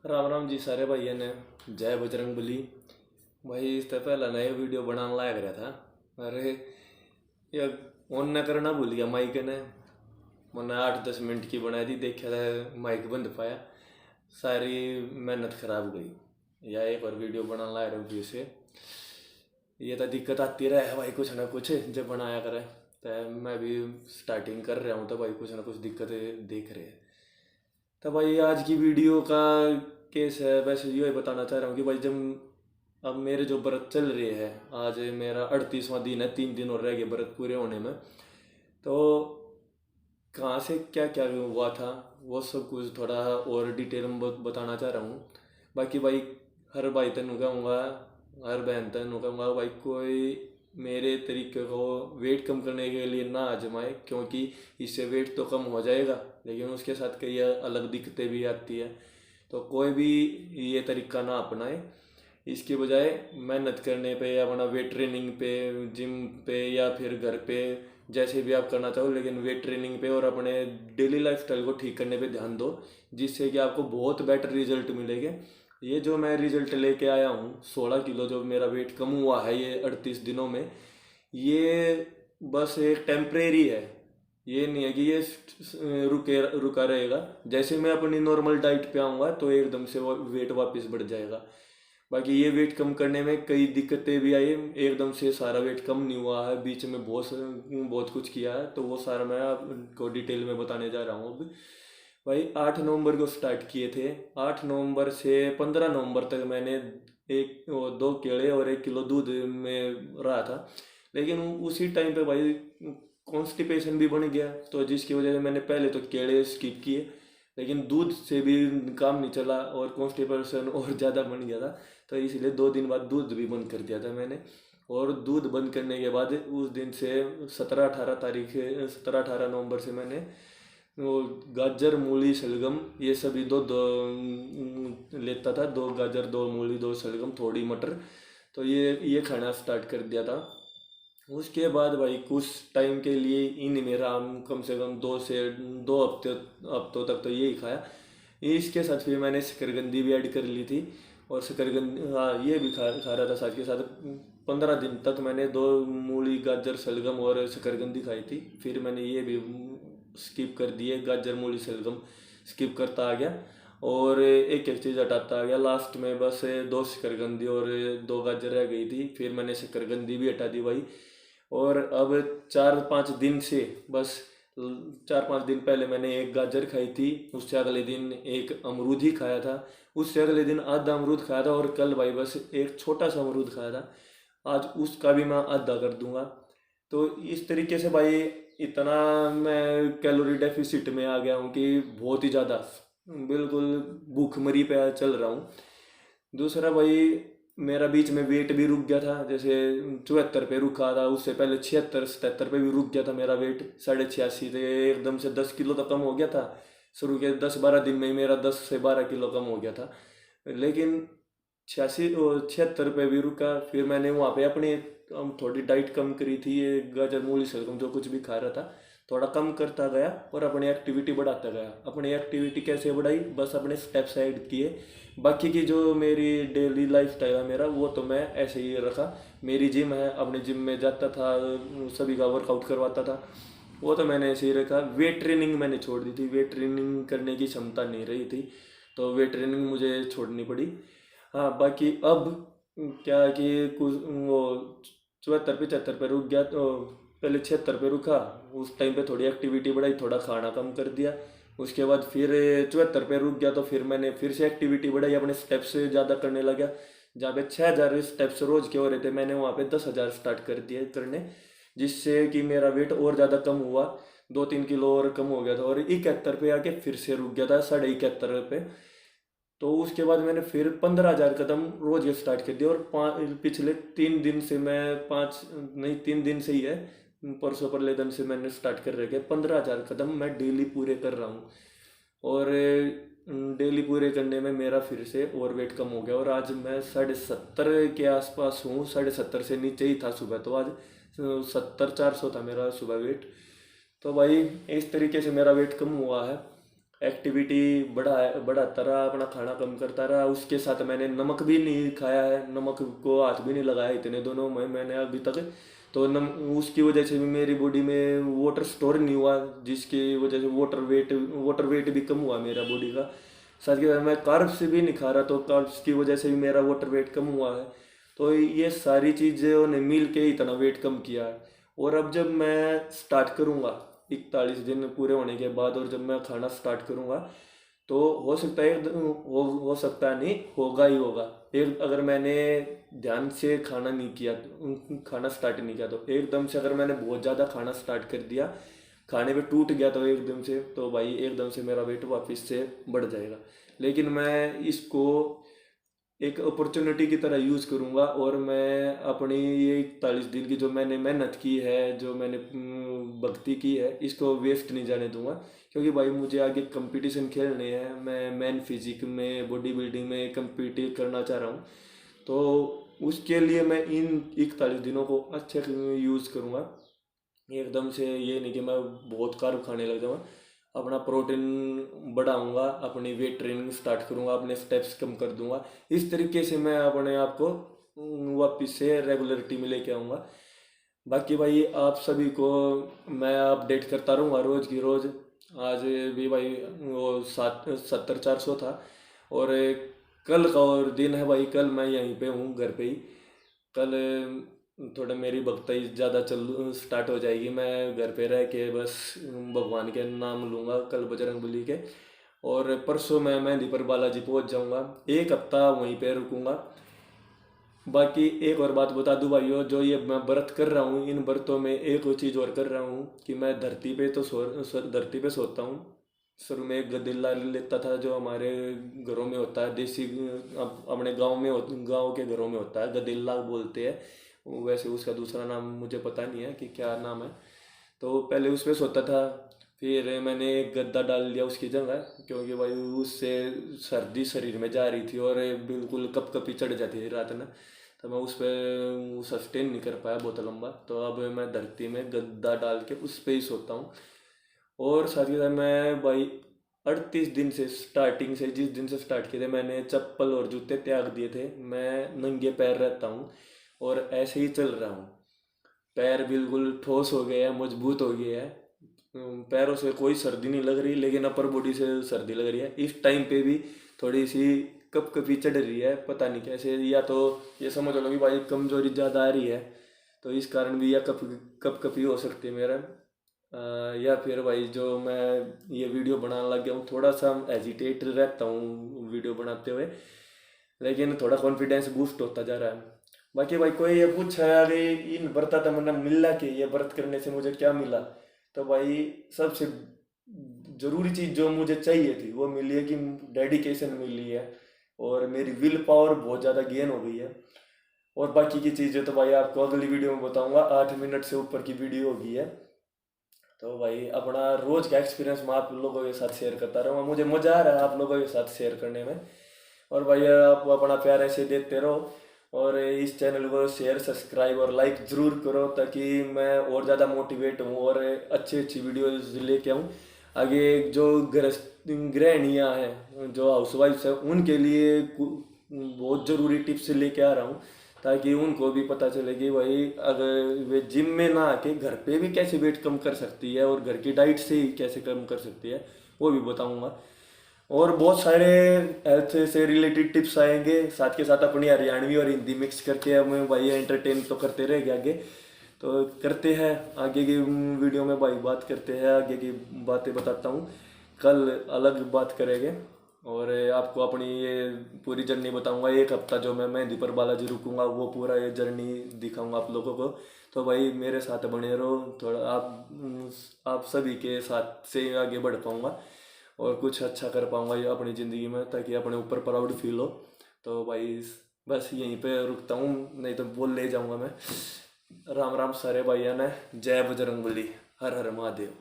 राम राम जी सारे भाइयों ने। जय बजरंग बली। भाई इससे पहले नया वीडियो बनाने लायक रहा था। अरे ये ऑन न करना भूल गया माइक ने। मैंने 8-10 मिनट की बनाई थी, देखा था माइक बंद पाया, सारी मेहनत खराब हो गई। या एक और वीडियो बनाने लायक रहा फिर से। ये तो दिक्कत आती रहे भाई, कुछ ना कुछ जब बनाया करे। तो मैं भी स्टार्टिंग कर रहा हूँ तो भाई कुछ ना कुछ दिक्कत देख रहे हैं। तो भाई आज की वीडियो का केस है, वैसे ये बताना चाह रहा हूँ कि भाई जब अब मेरे जो व्रत चल रहे हैं, आज मेरा 38वां दिन है, 3 दिन और रह गए व्रत पूरे होने में। तो कहाँ से क्या क्या हुआ था वो सब कुछ थोड़ा और डिटेल में बताना चाह रहा हूँ। बाकी भाई हर भाई तेन कहूँगा, हर बहन तेन कहूँगा भाई कोई मेरे तरीके को वेट कम करने के लिए ना आजमाए, क्योंकि इससे वेट तो कम हो जाएगा लेकिन उसके साथ कई अलग दिक्कतें भी आती है। तो कोई भी ये तरीका ना अपनाए। इसके बजाय मेहनत करने पे या अपना वेट ट्रेनिंग पे, जिम पे या फिर घर पे, जैसे भी आप करना चाहो, लेकिन वेट ट्रेनिंग पे और अपने डेली लाइफस्टाइल को ठीक करने पे ध्यान दो, जिससे कि आपको बहुत बेटर रिजल्ट मिलेंगे। ये जो मैं रिजल्ट लेके आया हूँ, 16 किलो जो मेरा वेट कम हुआ है ये 38 दिनों में, ये बस एक टेम्परेरी है। ये नहीं है कि ये रुके रुका रहेगा। जैसे मैं अपनी नॉर्मल डाइट पे आऊँगा तो एकदम से वो वेट वापस बढ़ जाएगा। बाकी ये वेट कम करने में कई दिक्कतें भी आई, एकदम से सारा वेट कम नहीं हुआ है, बीच में बहुत कुछ किया है, तो वो सारा मैं आपको डिटेल में बताने जा रहा हूँ अब। भाई 8 नवंबर को स्टार्ट किए थे। 8 नवंबर से 15 नवंबर तक मैंने 2 केले और 1 किलो दूध में रहा था। लेकिन उसी टाइम पे भाई कॉन्स्टिपेशन भी बन गया, तो जिसकी वजह से मैंने पहले तो केले स्किप किए, लेकिन दूध से भी काम नहीं चला और कॉन्स्टिपेशन और ज़्यादा बन गया था। तो इसलिए 2 दिन बाद दूध भी बंद कर दिया था मैंने। और दूध बंद करने के बाद उस दिन से 17-18 नवंबर से मैंने वो गाजर मूली शलगम ये सभी दो दो लेता था। 2 गाजर, 2 मूली, 2 शलगम, थोड़ी मटर, तो ये खाना स्टार्ट कर दिया था। उसके बाद भाई कुछ टाइम के लिए इन मेरा कम से कम 2 से 2 हफ्ते हफ्तों तक तो यही खाया। इसके साथ फिर मैंने शकरकंदी भी ऐड कर ली थी। और शकरकंदी, हाँ, ये भी खा रहा था साथ के साथ। 15 दिन तक मैंने 2 मूली, गाजर, शलगम और शकरकंदी खाई थी। फिर मैंने ये भी स्किप कर दिए, गाजर मूली शलगम स्किप करता आ गया और एक एक चीज़ हटाता आ गया। लास्ट में बस 2 शकरकंदी और 2 गाजर रह गई थी, फिर मैंने शकरकंदी भी हटा दी भाई। और अब 4-5 दिन से बस 4-5 दिन पहले मैंने 1 गाजर खाई थी, उससे अगले दिन एक अमरूद ही खाया था, उससे अगले दिन आधा अमरूद खाया था, और कल भाई बस एक छोटा सा अमरूद खाया था। आज उसका भी मैं आधा कर दूंगा। तो इस तरीके से भाई इतना मैं कैलोरी डेफिसिट में आ गया हूँ कि बहुत ही ज़्यादा, बिल्कुल भूखमरी पे चल रहा हूँ। दूसरा भाई मेरा बीच में वेट भी रुक गया था, जैसे 74 पे रुका था, उससे पहले 76-77 पे भी रुक गया था मेरा वेट। 86.5 से एकदम से 10 किलो तो कम हो गया था। शुरू के 10-12 दिन में ही मेरा 10 से 12 किलो कम हो गया था। लेकिन 76 पे भी रुका। फिर मैंने वहाँ पे अपनी थोड़ी डाइट कम करी थी, ये गाजर मूली शलगम जो कुछ भी खा रहा था थोड़ा कम करता गया और अपनी एक्टिविटी बढ़ाता गया। अपनी एक्टिविटी कैसे बढ़ाई, बस अपने स्टेप्स ऐड किए। बाकी की जो मेरी डेली लाइफ स्टाइल है मेरा, वो तो मैं ऐसे ही रखा। मेरी जिम है, अपने जिम में जाता था, सभी का वर्कआउट करवाता था, वो तो मैंने ऐसे ही रखा। वेट ट्रेनिंग मैंने छोड़ दी थी, वेट ट्रेनिंग करने की क्षमता नहीं रही थी, तो वेट ट्रेनिंग मुझे छोड़नी पड़ी। हाँ, बाकी अब क्या है कि कुछ वो 74-75 पे रुक गया, तो पहले 76 पे रुका। उस टाइम पे थोड़ी एक्टिविटी बढ़ाई, थोड़ा खाना कम कर दिया। उसके बाद फिर 74 पे रुक गया, तो फिर मैंने फिर से एक्टिविटी बढ़ाई, अपने स्टेप्स ज़्यादा करने लगा। जहाँ पे 6,000 स्टेप्स रोज के हो रहे थे, मैंने वहाँ पे 10,000 स्टार्ट कर दिए करने, जिससे कि मेरा वेट और ज़्यादा कम हुआ। 2-3 किलो और कम हो गया था, और 71 पे आके फिर से रुक गया था, 71.5 पे। तो उसके बाद मैंने फिर 15,000 कदम रोज के स्टार्ट कर दिया। और पिछले 3 दिन से मैं, पाँच नहीं, 3 दिन से ही है, परसों परले दिन से मैंने स्टार्ट कर रखे 15,000 कदम मैं डेली पूरे कर रहा हूँ। और डेली पूरे करने में मेरा फिर से और वेट कम हो गया, और आज मैं 70.5 के आसपास हूँ। 70.5 से नीचे ही था सुबह, तो आज 70-400 था मेरा सुबह वेट। तो भाई इस तरीके से मेरा वेट कम हुआ है। एक्टिविटी बढ़ाता रहा, अपना खाना कम करता रहा। उसके साथ मैंने नमक भी नहीं खाया है, नमक को हाथ भी नहीं लगाया इतने दोनों में मैंने अभी तक। तो उसकी वजह से भी मेरी बॉडी में वाटर स्टोर नहीं हुआ, जिसकी वजह से वाटर वेट भी कम हुआ मेरा बॉडी का। साथ के साथ मैं कार्ब्स भी नहीं खा रहा, तो कार्ब्स की वजह से भी मेरा वाटर वेट कम हुआ है। तो ये सारी चीज़ों ने मिल के इतना वेट कम किया है। और अब जब मैं स्टार्ट करूँगा 41 दिन पूरे होने के बाद, और जब मैं खाना स्टार्ट करूँगा, तो हो सकता है हो सकता है नहीं, होगा ही होगा। एक अगर मैंने ध्यान से खाना नहीं किया, खाना स्टार्ट नहीं किया, तो एकदम से अगर मैंने बहुत ज़्यादा खाना स्टार्ट कर दिया, खाने पे टूट गया तो एकदम से, तो भाई एकदम से मेरा वेट वापस से बढ़ जाएगा। लेकिन मैं इसको एक अपॉर्चुनिटी की तरह यूज़ करूँगा, और मैं अपनी ये 41 दिन की जो मैंने मेहनत की है, जो मैंने भक्ति की है, इसको वेस्ट नहीं जाने दूंगा। क्योंकि भाई मुझे आगे कंपटीशन खेलने हैं, मैं मैन फिजिक में, बॉडी बिल्डिंग में compete करना चाह रहा हूँ। तो उसके लिए मैं इन 41 दिनों को अच्छे यूज़ करूँगा। एकदम से ये नहीं कि मैं बहुत कार्ब खाने लग जाऊँगा, अपना प्रोटीन बढ़ाऊंगा, अपनी वेट ट्रेनिंग स्टार्ट करूंगा, अपने स्टेप्स कम कर दूंगा। इस तरीके से मैं अपने आप को वापस से रेगुलरिटी में लेके आऊँगा। बाकी भाई आप सभी को मैं अपडेट करता रहूँगा रोज़ की रोज़। आज भी भाई वो 70-400 था, और कल का और दिन है भाई, कल मैं यहीं पे हूँ घर पे ही। कल थोड़ा मेरी भक्ति ज़्यादा चल स्टार्ट हो जाएगी, मैं घर पे रह के बस भगवान के नाम लूँगा कल बजरंगबली के। और परसों मैं मेहंदी पर बालाजी पहुँच जाऊँगा, एक हफ्ता वहीं पे रुकूँगा। बाकी एक और बात बता दूं भाइयों, जो ये मैं व्रत कर रहा हूँ, इन व्रतों में एक और चीज़ और कर रहा हूँ कि मैं धरती पे तो धरती पे सोता हूँ। शुरू में एक गदिल्ला लेता था, जो हमारे घरों में होता है, देसी अपने गांव के घरों में होता है, गदिल्ला बोलते हैं। वैसे उसका दूसरा नाम मुझे पता नहीं है कि क्या नाम है। तो पहले उस पे सोता था, फिर मैंने एक गद्दा डाल लिया उसकी जगह, क्योंकि भाई उससे सर्दी शरीर में जा रही थी और बिल्कुल कपकपी चढ़ जाती थी रात में। तो मैं उस पर सस्टेन नहीं कर पाया बहुत लंबा, तो अब मैं धरती में गद्दा डाल के उस पर ही सोता हूँ। और साथ ही साथ मैं भाई 38 दिन से, स्टार्टिंग से, जिस दिन से स्टार्ट किए थे, मैंने चप्पल और जूते त्याग दिए थे। मैं नंगे पैर रहता हूँ और ऐसे ही चल रहा हूँ। पैर बिल्कुल ठोस हो गए हैं, मजबूत हो गए हैं। पैरों से कोई सर्दी नहीं लग रही, लेकिन अपर बॉडी से सर्दी लग रही है। इस टाइम पे भी थोड़ी सी कपकपी चढ़ रही है, पता नहीं कैसे। या तो ये समझ लो कि भाई कमजोरी ज़्यादा आ रही है, तो इस कारण भी यह कपकपी हो सकती है मेरा। या फिर भाई जो मैं ये वीडियो बनाने लग गया हूँ, थोड़ा सा एजिटेट रहता हूँ वीडियो बनाते हुए, लेकिन थोड़ा कॉन्फिडेंस बूस्ट होता जा रहा है। बाकी भाई कोई ये पूछा है अरे इन व्रता था मतलब मिला के, ये व्रत करने से मुझे क्या मिला, तो भाई सबसे जरूरी चीज जो मुझे चाहिए थी वो मिली है, कि डेडिकेशन मिली है, और मेरी विल पावर बहुत ज़्यादा गेन हो गई है। और बाकी की चीज़ें तो भाई आपको अगली वीडियो में बताऊंगा, 8 मिनट से ऊपर की वीडियो होगी है। तो भाई अपना रोज का एक्सपीरियंस मैं आप लोगों के साथ शेयर करता रहूँगा, मुझे मज़ा आ रहा है आप लोगों के साथ शेयर करने में। और भाई आप अपना प्यार ऐसे देते रहो, और इस चैनल को शेयर, सब्सक्राइब और लाइक ज़रूर करो, ताकि मैं और ज़्यादा मोटिवेट हूँ और अच्छी अच्छी वीडियोस लेके आऊँ आगे। जो गृहिणियाँ हैं, जो हाउसवाइफ्स हैं, उनके लिए बहुत ज़रूरी टिप्स लेके आ रहा हूँ, ताकि उनको भी पता चले कि भाई अगर वे जिम में ना आके घर पे भी कैसे वेट कम कर सकती है, और घर की डाइट से ही कैसे कम कर सकती है, वो भी बताऊँगा। और बहुत सारे हेल्थ से रिलेटेड टिप्स आएंगे, साथ के साथ अपनी हरियाणवी और हिंदी मिक्स करके हमें भाई एंटरटेन तो करते रहेंगे आगे। तो करते हैं आगे की वीडियो में भाई, बात करते हैं आगे की बातें बताता हूँ, कल अलग बात करेंगे। और आपको अपनी ये पूरी जर्नी बताऊंगा, एक हफ्ता जो मैं मेहंदी पर बालाजी रुकूंगा, वो पूरा ये जर्नी दिखाऊंगा आप लोगों को। तो भाई मेरे साथ बने रहो, थोड़ा आप सभी के साथ से आगे बढ़ पाऊंगा और कुछ अच्छा कर पाऊंगा ये अपनी ज़िंदगी में, ताकि अपने ऊपर प्राउड फील हो। तो भाई बस यहीं पे रुकता हूँ, नहीं तो बोल ले जाऊंगा मैं। राम राम सारे भाइयों ने, जय बजरंगबली, हर हर महादेव।